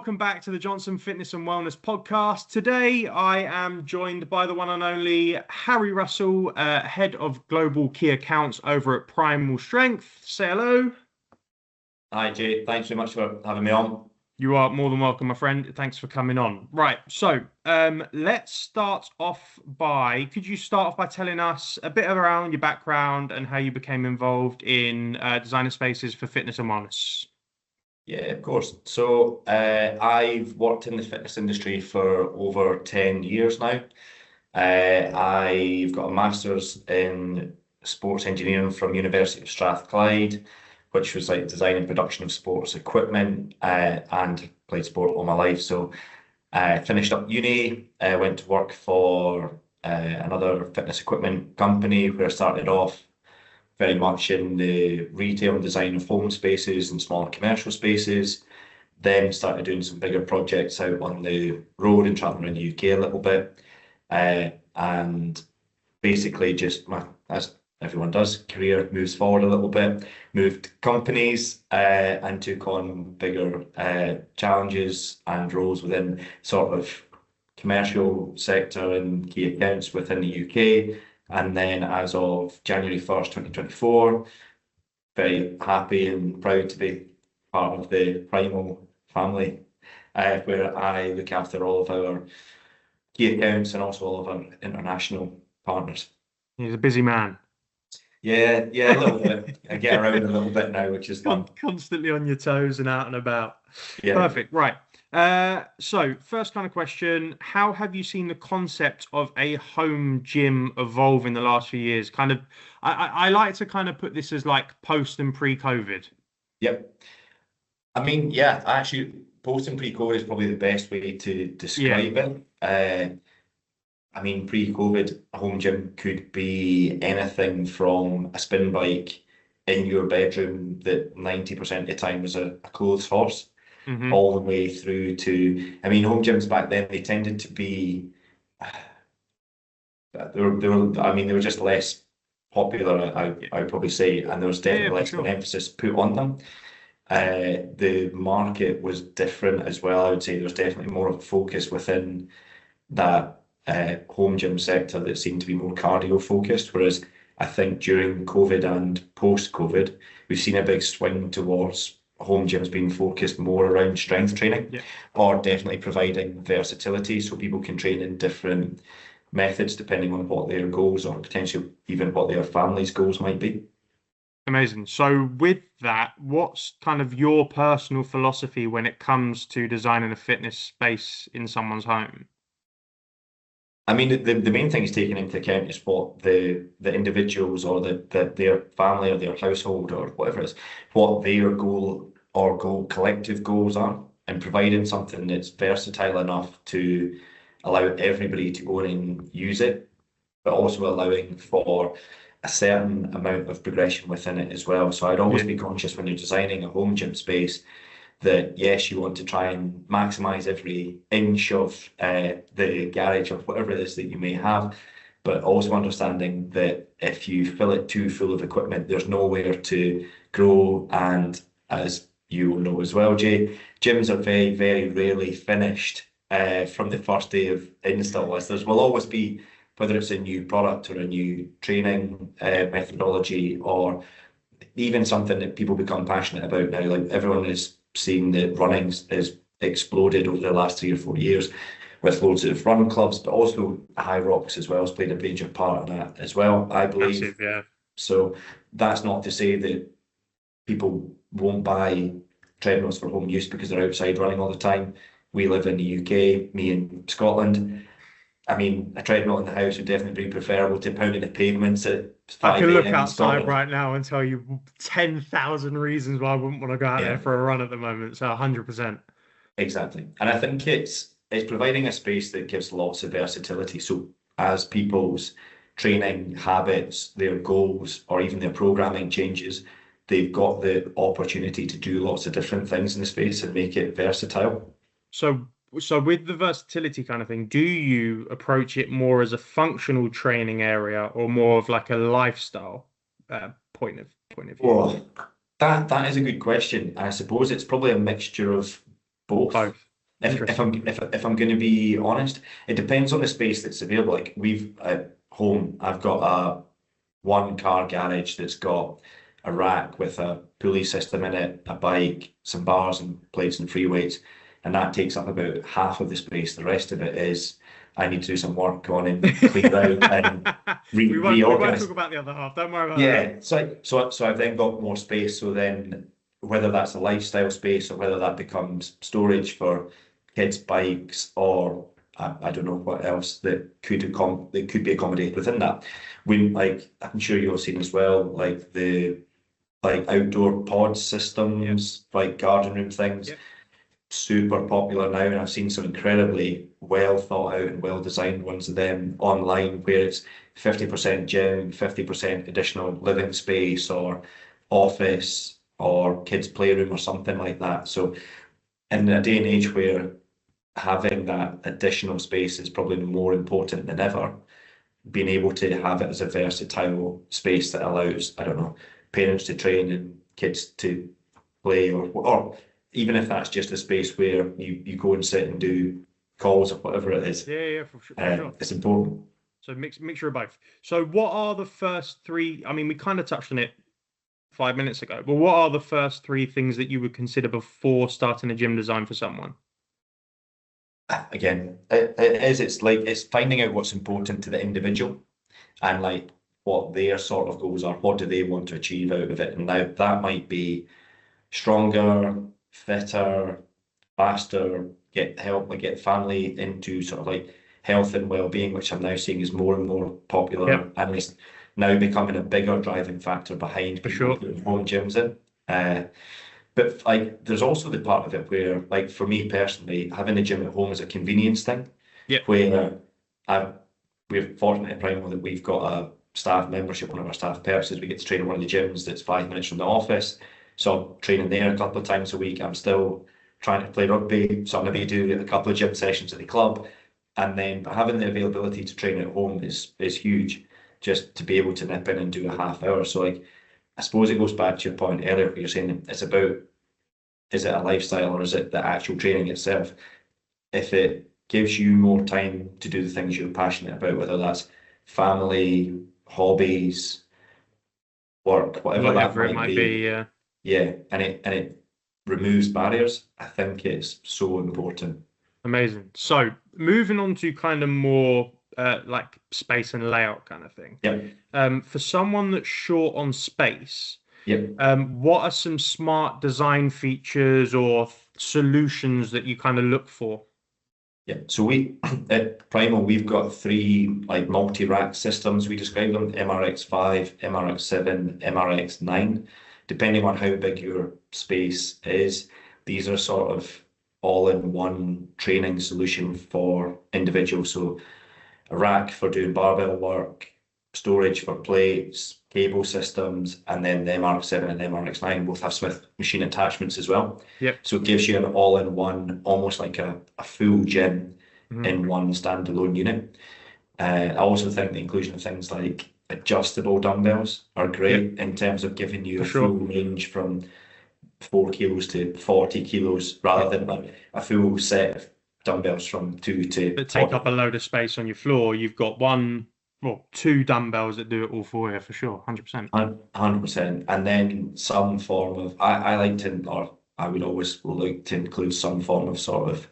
welcome back to the Johnson Fitness and Wellness podcast. Today, I am joined by the one and only Harry Russell, Head of Global Key Accounts over at Primal Strength. Say hello. Hi, Jay. Thanks very much for having me on. You are more than welcome, my friend. Thanks for coming on. Right, so let's start off by, could you start off by telling us a bit around your background and how you became involved in designer spaces for fitness and wellness? Yeah, of course. So I've worked in the fitness industry for over 10 years now. I've got a master's in sports engineering from University of Strathclyde, which was like design and production of sports equipment, and played sport all my life. So I finished up uni, went to work for another fitness equipment company where I started off very much in the retail and design of home spaces and smaller commercial spaces. Then started doing some bigger projects out on the road and traveling around the UK a little bit. And basically just as everyone does, career moves forward a little bit, moved companies and took on bigger challenges and roles within sort of commercial sector and key accounts within the UK. And then as of January 1st, 2024, very happy and proud to be part of the Primal family, where I look after all of our key accounts and also all of our international partners. He's a busy man. Yeah, a little bit. I get around a little bit now, which is fun. Constantly on your toes and out and about. Yeah. Perfect. Right. So first kind of question, how have you seen the concept of a home gym evolve in the last few years? Kind of, I like to kind of put this as like post and pre-COVID. Yep. I mean, yeah, actually, post and pre-COVID is probably the best way to describe it. I mean, pre-COVID, a home gym could be anything from a spin bike in your bedroom that 90% of the time was a clothes horse, all the way through to, I mean, home gyms back then, they tended to be, they were just less popular, I would probably say, and there was definitely less of an emphasis put on them. The market was different as well. I would say there was definitely more of a focus within that home gym sector that seemed to be more cardio focused, whereas I think during COVID and post-COVID, we've seen a big swing towards home gyms being focused more around strength training, or definitely providing versatility so people can train in different methods depending on what their goals or potentially even what their family's goals might be. Amazing. So with that, what's kind of your personal philosophy when it comes to designing a fitness space in someone's home? I mean, the main thing is taking into account is what the individuals or their family or their household or whatever it is, what their goal or collective goals are, and providing something that's versatile enough to allow everybody to go in and use it, but also allowing for a certain amount of progression within it as well. So I'd always be conscious when you're designing a home gym space that yes, you want to try and maximize every inch of the garage or whatever it is that you may have, but also understanding that if you fill it too full of equipment, there's nowhere to grow. And as you will know as well, Jay, gyms are very, very rarely finished from the first day of install. As there will always be, whether it's a new product or a new training methodology, or even something that people become passionate about now. Like everyone is seeing that running has exploded over the last 3 or 4 years with loads of run clubs, but also High Rocks as well has played a major part in that as well, I believe. Massive, yeah. So that's not to say that people won't buy treadmills for home use because they're outside running all the time. We live in the UK, me in Scotland. I mean, a treadmill in the house would definitely be preferable to pounding the pavements at 5 I can look a.m. outside right now and tell you 10,000 reasons why I wouldn't want to go out there for a run at the moment. So 100%. Exactly. And I think it's providing a space that gives lots of versatility. So as people's training habits, their goals, or even their programming changes, they've got the opportunity to do lots of different things in the space and make it versatile. So with the versatility kind of thing, do you approach it more as a functional training area or more of like a lifestyle point of view? Well, that is a good question. I suppose it's probably a mixture of both. Interesting. If I'm going to be honest, it depends on the space that's available. Like we've at home, I've got a one car garage that's got a rack with a pulley system in it, a bike, some bars and plates and free weights, and that takes up about half of the space. The rest of it is I need to do some work on and clear out and We won't talk reorganize. about the other half. Don't worry about that. Yeah, so I've then got more space. So then, whether that's a lifestyle space or whether that becomes storage for kids' bikes or I don't know what else that could be accommodated within that. We like I'm sure you've seen as well, like the like outdoor pod Yeah. systems, like garden room things, Yeah. super popular now, and I've seen some incredibly well thought out and well designed ones of them online where it's 50% gym, 50% additional living space or office or kids' playroom or something like that. So in a day and age where having that additional space is probably more important than ever, being able to have it as a versatile space that allows, I don't know, parents to train and kids to play or even if that's just a space where you go and sit and do calls or whatever it is, Yeah, yeah, for sure. it's important. So mixture of both. So what are the first three? I mean, we kind of touched on it 5 minutes ago, but what are the first three things that you would consider before starting a gym design for someone? Again, it's like it's finding out what's important to the individual and like what their sort of goals are, what do they want to achieve out of it. And now that might be stronger, fitter, faster, get help, like get family into sort of like health and well-being, which I'm now seeing is more and more popular Yep, and is now becoming a bigger driving factor behind for people sure. putting home gyms in. But like there's also the part of it where, like for me personally, having a gym at home is a convenience thing Yep. where I we're fortunate at Primal that we've got a staff membership. One of our staff perks is we get to train in one of the gyms that's 5 minutes from the office. So I'm training there a couple of times a week. I'm still trying to play rugby, so I'm maybe do a couple of gym sessions at the club. And then having the availability to train at home is huge, just to be able to nip in and do a half hour. So like I suppose it goes back to your point earlier where you're saying it's about is it a lifestyle or is it the actual training itself? If it gives you more time to do the things you're passionate about, whether that's family, hobbies, work, whatever that Whatever it might might be, be. yeah, and it removes barriers, I think it's so important. Amazing. So moving on to kind of more like space and layout kind of thing. Yep, For someone that's short on space, yep, what are some smart design features or solutions that you kind of look for? yep. So we at Primal, we've got three like multi-rack systems. We describe them MRX5, MRX7, MRX9, depending on how big your space is. These are sort of all-in-one training solution for individuals. So a rack for doing barbell work, storage for plates, cable systems, and then the MRX7 and MRX9 both have Smith machine attachments as well. Yep. So it gives you an all-in-one, almost like a full gym Mhm. in one standalone unit. I also think the inclusion of things like adjustable dumbbells are Yep. great in terms of giving you For a full sure. range from 4 kilos to 40 kilos Yep. rather than like a full set of dumbbells from 2 to That take 40. up a load of space on your floor. You've got two dumbbells that do it all for you, for sure. 100%. 100%. And then some form of, I like to, or I would always like to include some form of sort of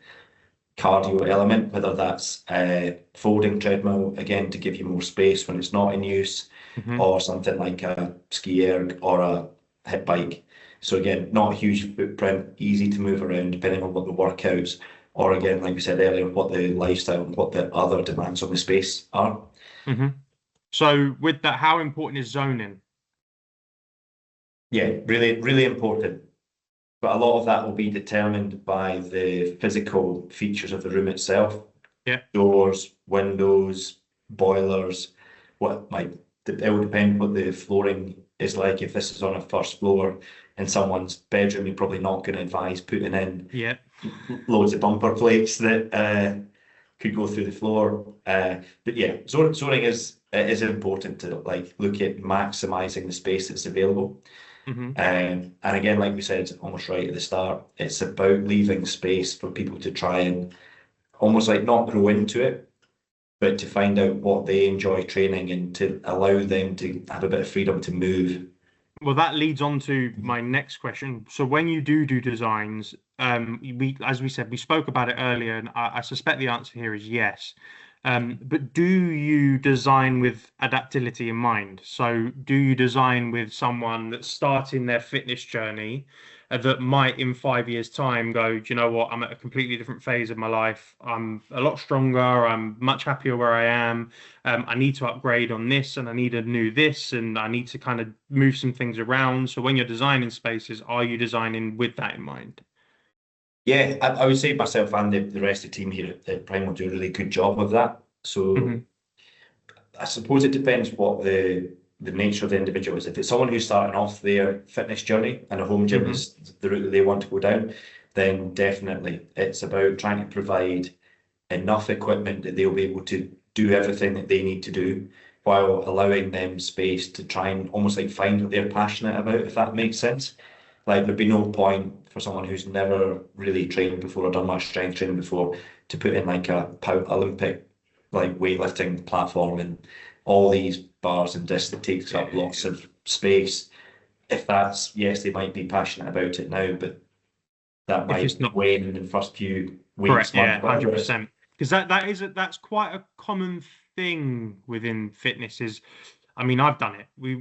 cardio element, whether that's a folding treadmill, again, to give you more space when it's not in use, Hmm. or something like a ski erg or a hip bike. So again, not a huge footprint, easy to move around depending on what the workouts, or again, like we said earlier, what the lifestyle and what the other demands on the space are. Hmm. So with that, how important is zoning? Yeah, really, really important. But a lot of that will be determined by the physical features of the room itself. Yeah. Doors, windows, boilers, what might it will depend what the flooring is like. If this is on a first floor in someone's bedroom, you're probably not going to advise putting in Yeah. loads of bumper plates that could go through the floor. But yeah, zoning is important to like look at maximizing the space that's available. Hmm. And again, like we said almost right at the start, it's about leaving space for people to try and almost like not grow into it, but to find out what they enjoy training and to allow them to have a bit of freedom to move. Well, that leads on to my next question. So when you do designs, as we said, we spoke about it earlier, and I suspect the answer here is yes. But do you design with adaptability in mind? So do you design with someone that's starting their fitness journey, that might in 5 years' time go, do you know what? I'm at a completely different phase of my life. I'm a lot stronger. I'm much happier where I am. I need to upgrade on this and I need a new this and I need to kind of move some things around. So when you're designing spaces, are you designing with that in mind? Yeah, I would say myself and the rest of the team here at Primal do a really good job of that. So Hmm. I suppose it depends what the nature of the individual is. If it's someone who's starting off their fitness journey and a home gym Hmm. is the route that they want to go down, then definitely it's about trying to provide enough equipment that they'll be able to do everything that they need to do while allowing them space to try and almost like find what they're passionate about, if that makes sense. Like there'd be no point for someone who's never really trained before or done much strength training before to put in like a Olympic like weightlifting platform and all these bars and discs that takes up Yeah. lots of space. If that's, yes, they might be passionate about it now, but that If it's might not wane in the first few weeks, correct, months, yeah, whatever it is. 100%. Because that's quite a common thing within fitness is I mean, I've done it. We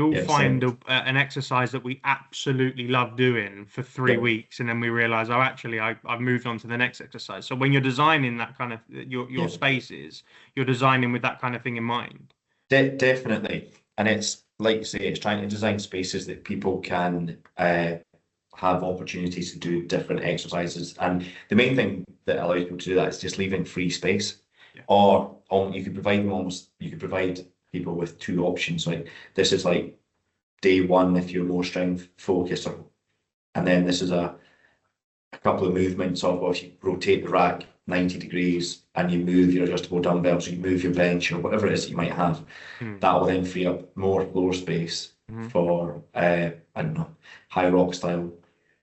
all Yeah, find same. an exercise that we absolutely love doing for three Yep. weeks, and then we realize, oh, actually, I've moved on to the next exercise. So when you're designing that kind of your Yeah. spaces, you're designing with that kind of thing in mind. Definitely. And it's like you say, it's trying to design spaces that people can have opportunities to do different exercises. And the main thing that allows people to do that is just leaving free space. Yeah. Or you could provide them almost, you could provide people with two options. Like this is like day one if you're more strength focused, and then this is a couple of movements of, well, if you rotate the rack 90 degrees and you move your adjustable dumbbells, or you move your bench or whatever it is that you might have, Mm. that will then free up more floor space Hmm. for I don't know, high rock style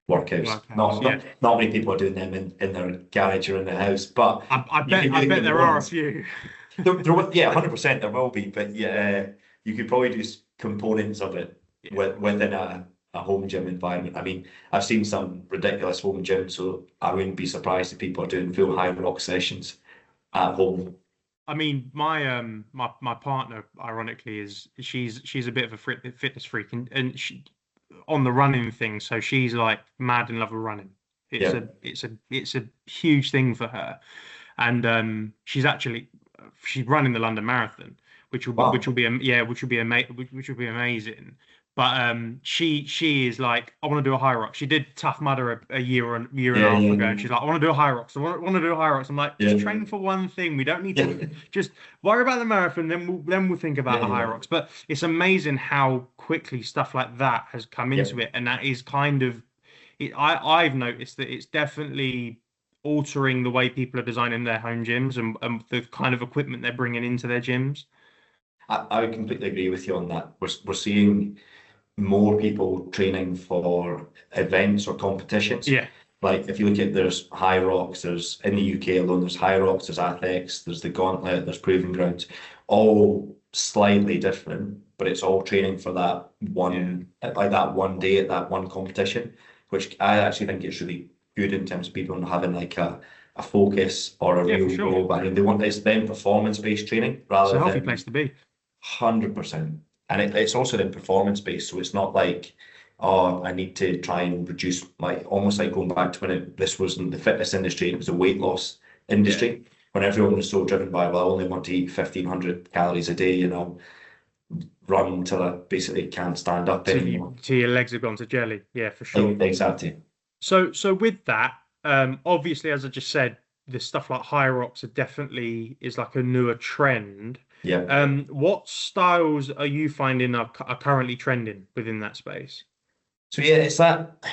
workouts. Workouts. Yeah. Not many people are doing them in their garage or in their house, but you can I do the bet there are a components. few. Yeah, 100% there will be, but yeah, you could probably do components of it Yeah, of course. within a home gym environment. I mean, I've seen some ridiculous home gyms, so I wouldn't be surprised if people are doing full high rock sessions at home. I mean, my partner, ironically, is she's a bit of a fitness freak, and she on the running thing, so she's like mad in love with running. Yeah. It's a huge thing for her, and she's running the London Marathon, which will Wow. be yeah, which will be amazing. But she is like, I want to do a high rock. She did Tough Mudder a year and a Yeah, half yeah, ago, and she's like, I want to do a high rocks. Want to do a high rocks. I'm like, yeah, just yeah, train for one thing. We don't need yeah, to just worry about the marathon. Then we'll think about yeah, the high yeah, rocks. But it's amazing how quickly stuff like that has come yeah. into it, and that is kind of I've noticed that it's definitely altering the way people are designing their home gyms and the kind of equipment they're bringing into their gyms. I would completely agree with you on that. We're seeing more people training for events or competitions. Yeah, Like if you look at there's High Rocks, there's in the UK alone, there's High Rocks, there's Athex, there's the Gauntlet, there's Proving Grounds, all slightly different, but it's all training for that yeah, like that one day at that one competition, which I actually think is really good in terms of people having like a focus or a yeah, for real sure. goal. But I mean, they want it's then performance-based training It's a rather healthy than place to be. 100%. And it's also then performance based. So it's not like, oh, I need to try and reduce like almost like going back to when this wasn't the fitness industry, it was a weight loss Yeah. industry. When everyone was so driven by, well, I only want to eat 1,500 calories a day, run until I basically can't stand up anymore. Till your legs have gone to jelly. Yeah, for sure. Exactly. So with that, obviously, as I just said, the stuff like high rocks are definitely is like a newer trend. Yeah. What styles are you finding are currently trending within that space? So yeah, it's that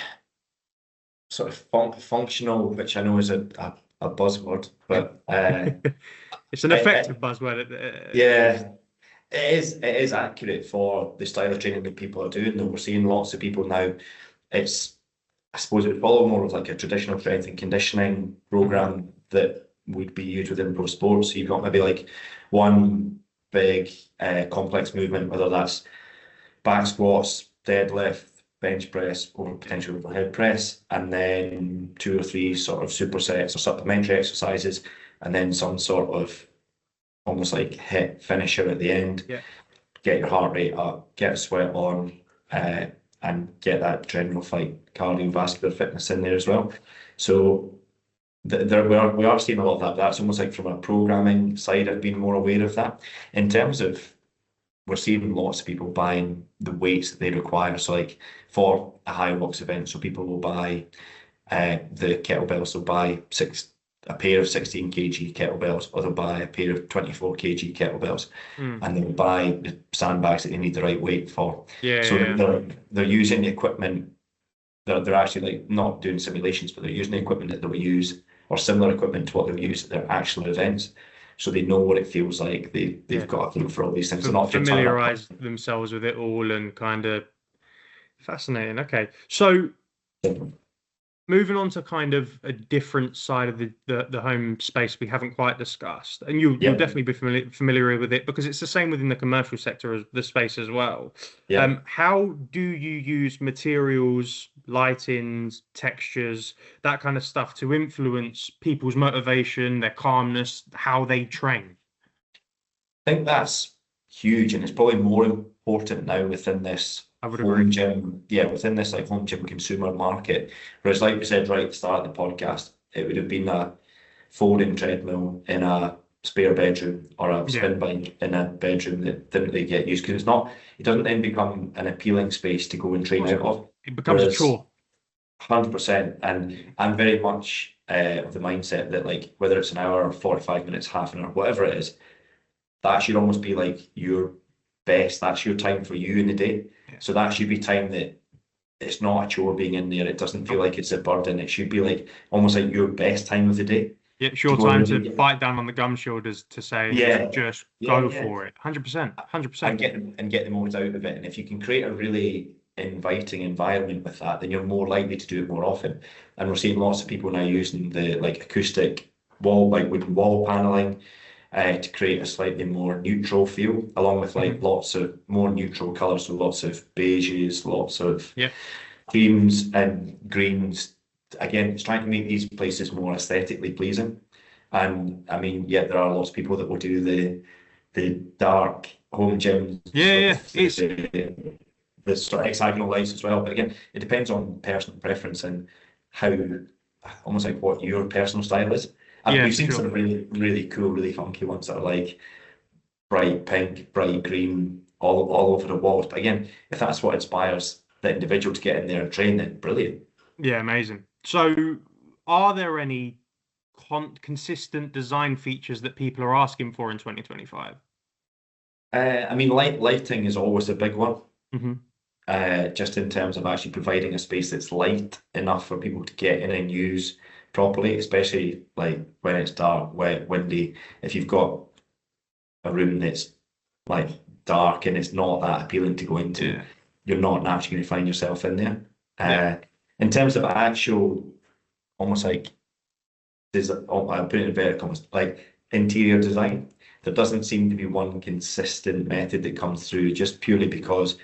sort of functional, which I know is a buzzword, but It's an I, effective buzzword. yeah. it is accurate for the style of training that people are doing. Though we're seeing lots of people now. It's I suppose it would follow more of like a traditional strength and conditioning Mhm. program that would be used within pro sports. So you've got maybe like one big complex movement, whether that's back squats, deadlift, bench press, or potentially overhead press, and then two or three sort of supersets or supplementary exercises, and then some sort of almost like hit finisher at the end. Yeah. Get your heart rate up, get a sweat on, uh, and get that general fight cardiovascular fitness in there as well. So we are seeing a lot of that. That's almost like from a programming side. I've been more aware of that. In terms of we're seeing lots of people buying the weights that they require. So like for a high rocks event, so people will buy the kettlebells. They'll buy a pair of 16 kg kettlebells, or they'll buy a pair of 24 kg kettlebells, Mm. and they'll buy the sandbags that they need the right weight for. Yeah, So yeah, they're using the equipment. They're actually like not doing simulations, but they're using the equipment that they'll use or similar equipment to what they'll use at their actual events. So they know what it feels like. They've yeah. got a feel for all these things. They're not just turning up. Familiarize themselves with it all and kind of fascinating. Okay. So moving on to kind of a different side of the home space we haven't quite discussed, and you'll Yep, definitely be familiar with it because it's the same within the commercial sector as the space as well. yep. How do you use materials, lightings, textures, that kind of stuff to influence people's motivation, their calmness, how they train? I think that's huge, and it's probably more important now within this I would agree. home gym, yeah, within this like home gym consumer market. Whereas, like we said right at the start of the podcast, it would have been a folding treadmill in a spare bedroom or a Yeah, spin bike in a bedroom that didn't really get used because it doesn't then become an appealing space to go and of train course out not. of. It becomes a Whereas chore. 100%, and I'm very much of the mindset that like whether it's an hour or 45 minutes, half an hour, whatever it is, that should almost be like your best. That's your time for you in the day. Yeah. So that should be time that it's not a chore being in there. It doesn't feel Nope. like it's a burden. It should be like almost like your best time of the day Yeah, it's to your go and time really to get, bite down on the gum shoulders to say and yeah, just yeah, go yeah, for it. 100%. and 100%. get the most out of it. And if you can create a really inviting environment with that, then you're more likely to do it more often. And we're seeing lots of people now using the like acoustic wall, like wooden wall paneling, to create a slightly more neutral feel, along with like Hmm. lots of more neutral colours, so lots of beiges, lots of Yeah. creams and greens. Again, it's trying to make these places more aesthetically pleasing. And I mean, yeah, there are lots of people that will do the dark home gyms Yeah, yeah, yeah. with the sort of hexagonal lights as well. But again, it depends on personal preference and how almost like what your personal style is. Yeah, We've for seen sure. some really, really cool, really funky ones that are like bright pink, bright green, all over the walls. But again, if that's what inspires the individual to get in there and train, then brilliant. Yeah, amazing. So, are there any consistent design features that people are asking for in 2025? I mean, lighting is always a big one. Hmm. Just in terms of actually providing a space that's light enough for people to get in and use properly, especially like when it's dark, wet, windy. If you've got a room that's like dark and it's not that appealing to go into, Yeah. you're not naturally going to find yourself in there. Yeah. Uh, in terms of actual, almost like I put it in inverted commas, like interior design, there doesn't seem to be one consistent method that comes through just purely because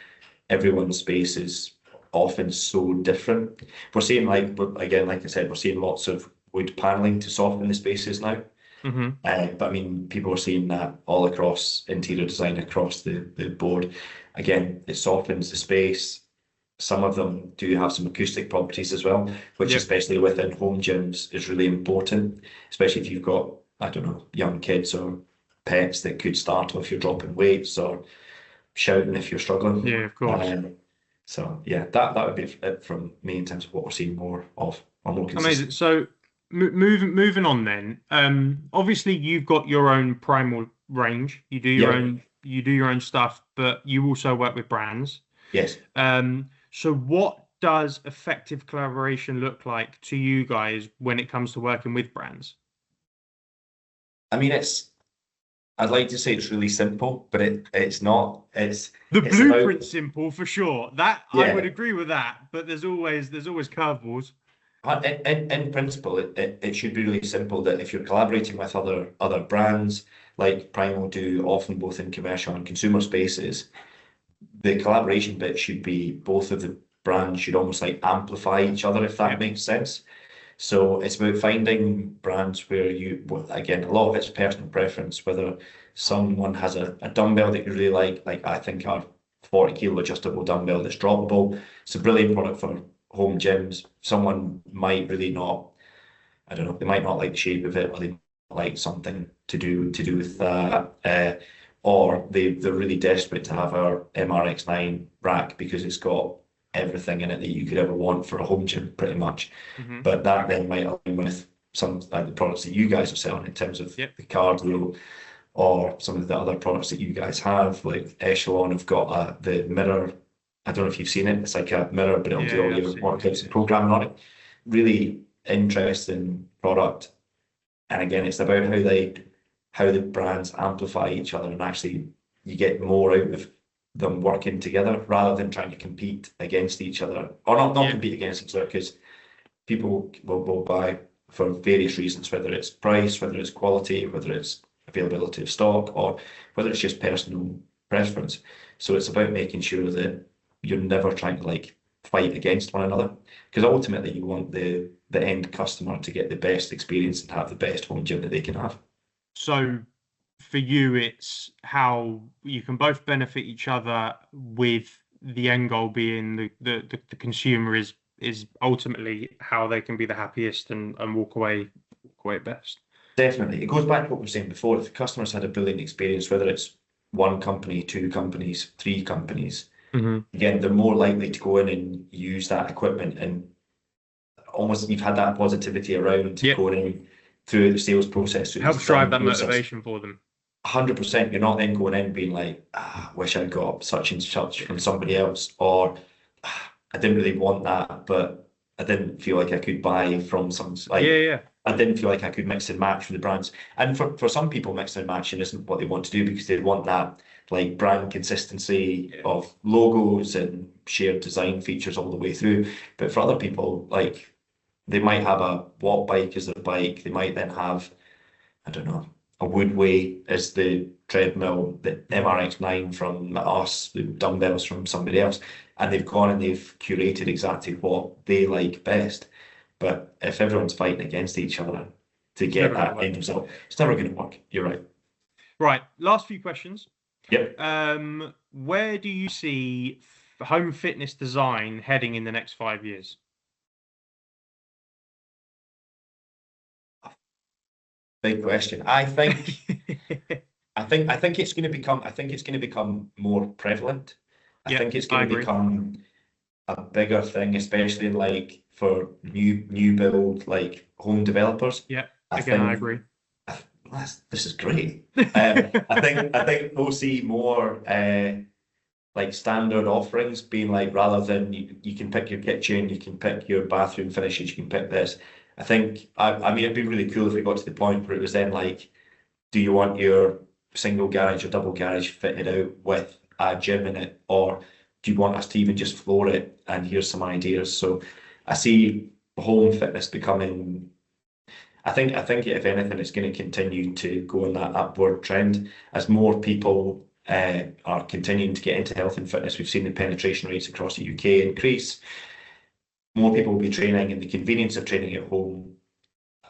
everyone's space is often so different. We're seeing again, like I said, we're seeing lots of wood paneling to soften the spaces now. Hmm. But I mean, people are seeing that all across interior design, across the board. Again, it softens the space. Some of them do have some acoustic properties as well, which Yep. especially within home gyms is really important, especially if you've got, I don't know, young kids or pets that could startle if you're dropping weights or shouting if you're struggling. Yeah, of course. So yeah, that would be it from me in terms of what we're seeing more of or more Amazing. consistent. So, moving on then. Obviously you've got your own primal range. Yep. You do your own stuff, but you also work with brands. Yes. So what does effective collaboration look like to you guys when it comes to working with brands? I mean, it's I'd like to say it's really simple, but it's not. The It's about blueprint's simple for sure. That I would yeah. agree with that, but there's always curveballs. In principle, it should be really simple that if you're collaborating with other brands like Primal do, often both in commercial and consumer spaces, the collaboration bit should be both of the brands should almost like amplify each other, if that Yep. makes sense. So it's about finding brands where you, well, again, a lot of it's personal preference, whether someone has a dumbbell that you really like I think our 40 kilo adjustable dumbbell that's droppable. It's a brilliant product for home gyms. Someone might really not, I don't know, they might not like the shape of it, or they might like something to do with that. Or they're really desperate to have our MRX9 rack because it's got everything in it that you could ever want for a home gym, pretty much. Hmm. But that then might align with some like the products that you guys are selling in terms of Yep. the cardio or some of the other products that you guys have. Like Echelon have got the mirror. I don't know if you've seen it. It's like a mirror, but it'll do Yeah, all yeah, I've your seen it. workouts and programming on it. Really interesting product. And again, it's about how the brands amplify each other and actually you get more out of them working together rather than trying to compete against each other or not Yeah, compete against each other because people will buy for various reasons, whether it's price, whether it's quality, whether it's availability of stock, or whether it's just personal preference. So it's about making sure that you're never trying to like fight against one another, because ultimately you want the end customer to get the best experience and have the best home gym that they can have. so for you, it's how you can both benefit each other with the end goal being the consumer is ultimately how they can be the happiest and walk away best. Definitely. It goes back to what we were saying before. If the customer's had a brilliant experience, whether it's one company, two companies, three companies, Hmm. again, they're more likely to go in and use that equipment and almost you've had that positivity around Yep. going in through the sales process, through the Helps drive design that process. motivation for them. 100%. You're not then going in being like, ah, I wish I got such and such from somebody else, or I didn't really want that, but I didn't feel like I could buy from some Yeah, like yeah. I didn't feel like I could mix and match with the brands. And for some people, mixing and matching isn't what they want to do because they want that like brand consistency Yeah. of logos and shared design features all the way through. But for other people, like they might have a watt bike as their bike. They might then have, I don't know, a Woodway as the treadmill, the Mhm. MRX9 from us, the dumbbells from somebody else, and they've gone and they've curated exactly what they like best. But if everyone's fighting against each other to It's get never going to that work. end result, it's never going to work. You're right. Right. Last few questions. Yep. Where do you see home fitness design heading in the next 5 years? Big question. I think it's going to become. I think it's going to become more prevalent. I Yep, think it's I going to agree. become a bigger thing, especially in like for new build like home developers. Yep, I again, I think agree. this is great. I think we'll see more like standard offerings being like rather than you can pick your kitchen, you can pick your bathroom finishes, you can pick this. I mean it'd be really cool if we got to the point where it was then like, do you want your single garage or double garage fitted out with a gym in it, or do you want us to even just floor it? And here's some ideas. So I see home fitness becoming. I think if anything, it's going to continue to go in that upward trend as more people are continuing to get into health and fitness. We've seen the penetration rates across the UK increase. More people will be training, and the convenience of training at home.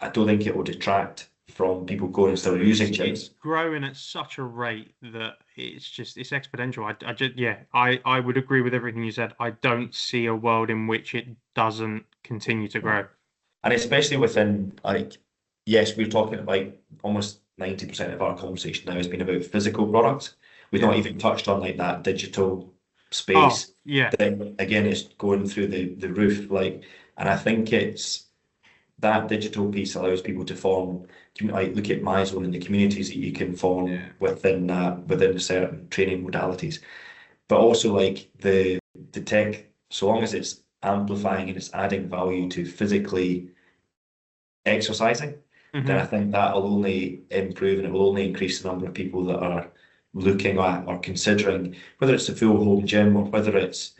I don't think it will detract from people going and still using It's gyms. growing at such a rate that it's exponential. I just yeah, I would agree with everything you said. I don't see a world in which it doesn't continue to grow. And especially within like, yes, we're talking about almost 90% of our conversation now has been about physical products. We've Yeah. not even touched on like that digital Oh, space yeah. that again is going through the roof. Like, and I think it's that digital piece allows people to form like look at MyZone and the communities that you can form Yeah. within certain training modalities. But also like the tech, so long as it's amplifying and it's adding value to physically exercising, then I Hmm. think that will only improve and it will only increase the number of people that are looking at or considering whether it's a full home gym or whether it's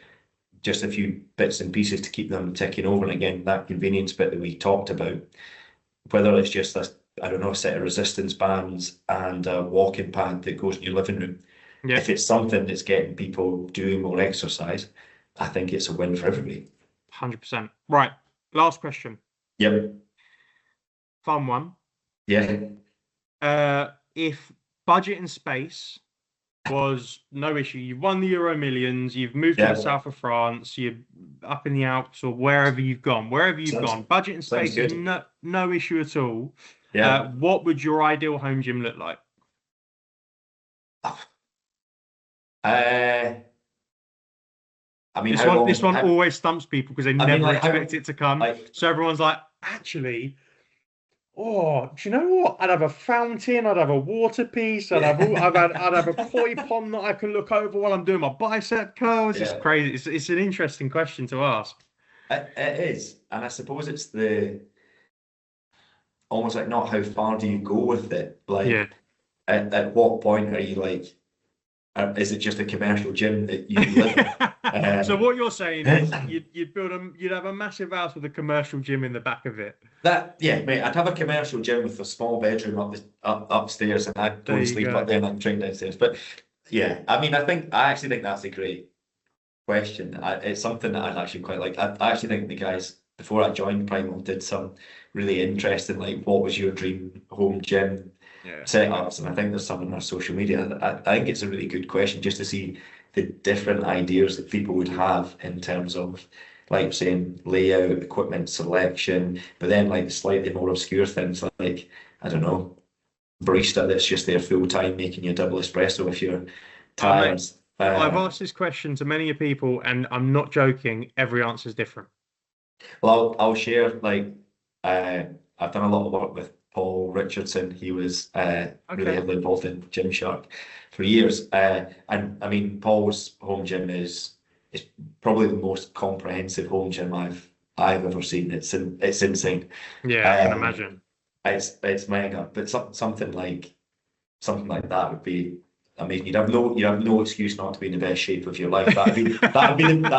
just a few bits and pieces to keep them ticking over. And again, that convenience bit that we talked about, whether it's just a, I don't know, a set of resistance bands and a walking pad that goes in your living room. Yeah, If it's something that's getting people doing more exercise, I think it's a win for everybody. 100%. Right. Last question. Yep. Fun one. Yeah. If budget and space was no issue, you've won the Euro Millions, you've moved to the Yeah. south of France, you're up in the Alps or wherever you've gone, Sounds budget and sounds space is good. no issue at all. Yeah. What would your ideal home gym look like? Uh, I mean, This how one, long? this one always stumps people because they I mean, never like how? expect it to come. Like So everyone's like, actually, oh, do you know what? I'd have a fountain, I'd have a water piece, yeah, I'd have a koi pond that I can look over while I'm doing my bicep curls. It's yeah. crazy. It's an interesting question to ask. It is, and I suppose it's the almost like not how far do you go with it? Yeah. Like, at what point are you like, is it just a commercial gym that you live in? So Um, what you're saying is you'd have a massive house with a commercial gym in the back of it. that yeah, mate. I'd have a commercial gym with a small bedroom upstairs, and I'd go There and you sleep up go. there and I'd train downstairs. But yeah, I mean, I actually think that's a great question. It's something that I'd actually quite like. I actually think the guys before I joined Primal did some really interesting, like, what was your dream home gym Yeah. setups? And I think there's some on our social media. I think it's a really good question just to see the different ideas that people would have in terms of, like, saying layout, equipment selection, but then like slightly more obscure things like, I don't know, barista that's just there full time making your double espresso if you're Mate, tired. I've Uh, asked this question to many people, and I'm not joking. Every answer is different. Well, I'll share like uh, I've done a lot of work with Paul Richardson. He was really Okay. heavily involved in Gymshark for years. And I mean, Paul's home gym is probably the most comprehensive home gym I've ever seen. It's insane. Yeah, I can Um, imagine. it's mega. But something like that would be amazing. You'd have no excuse not to be in the best shape of your life. That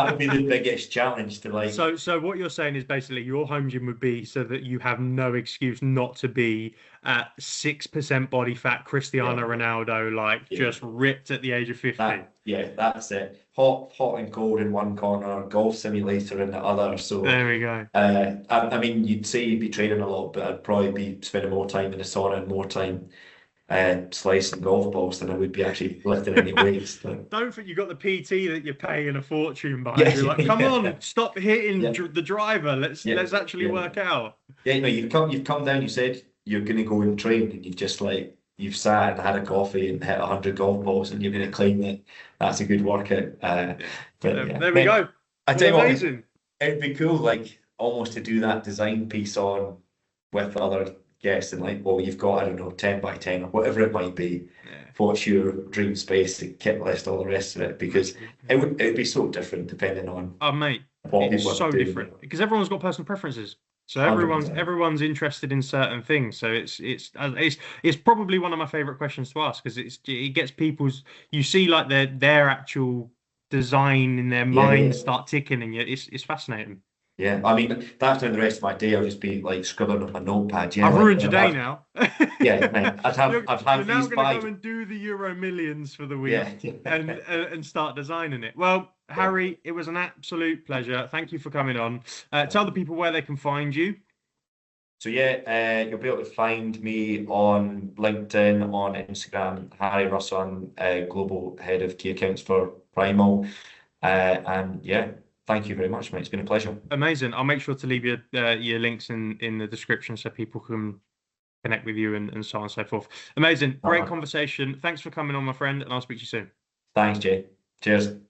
would be the biggest challenge to like. So what you're saying is basically your home gym would be so that you have no excuse not to be at 6% body fat, Yeah, Cristiano Ronaldo, like yeah. just ripped at the age of 50. That's it. Hot and cold in one corner, golf simulator in the other. So, There we go. I mean, you'd say you'd be training a lot, but I'd probably be spending more time in the sauna and more time slicing golf balls than I would be actually lifting any weights. But, Don't think you got the PT that you're paying a fortune behind yeah, you. Like, come on, stop hitting yeah, the driver. yeah, Let's actually yeah. work out. Yeah, you know, you've come down. You said you're going to go and train, and you've just like you've sat and had a coffee and hit 100 golf balls, and you're going to claim that that's a good workout. Yeah. But yeah, There we mate, go. I Well, tell you what, amazing. it'd be cool, like almost to do that design piece on with other guests and like, well, you've got I don't know 10 by 10 or whatever it might be. Yeah. What's your dream space, the kit list, all the rest of it? Because Absolutely. it would be so different depending on Oh, mate, what it's people are so doing. different because everyone's got personal preferences. So 100%. everyone's interested in certain things. So it's probably one of my favorite questions to ask because it gets people's you see like their actual design in their Yeah, mind yeah. start ticking and it's fascinating. Yeah, I mean, that's when the rest of my day I'll just be like scribbling on my notepad. Yeah, I've like ruined your day now. yeah, man, I'd You're have now these going to go five. and do the Euro Millions for the Yeah, week and start designing it. Well, yeah. Harry, it was an absolute pleasure. Thank you for coming on. Tell the people where they can find you. So yeah, you'll be able to find me on LinkedIn, on Instagram, Harry Russell, I'm global head of key accounts for Primal. And yeah, thank you very much, mate. It's been a pleasure. Amazing. I'll make sure to leave your links in the description so people can connect with you and so on and so forth. Amazing. Great Uh-huh. conversation. Thanks for coming on, my friend, and I'll speak to you soon. Thanks, Jay. Cheers.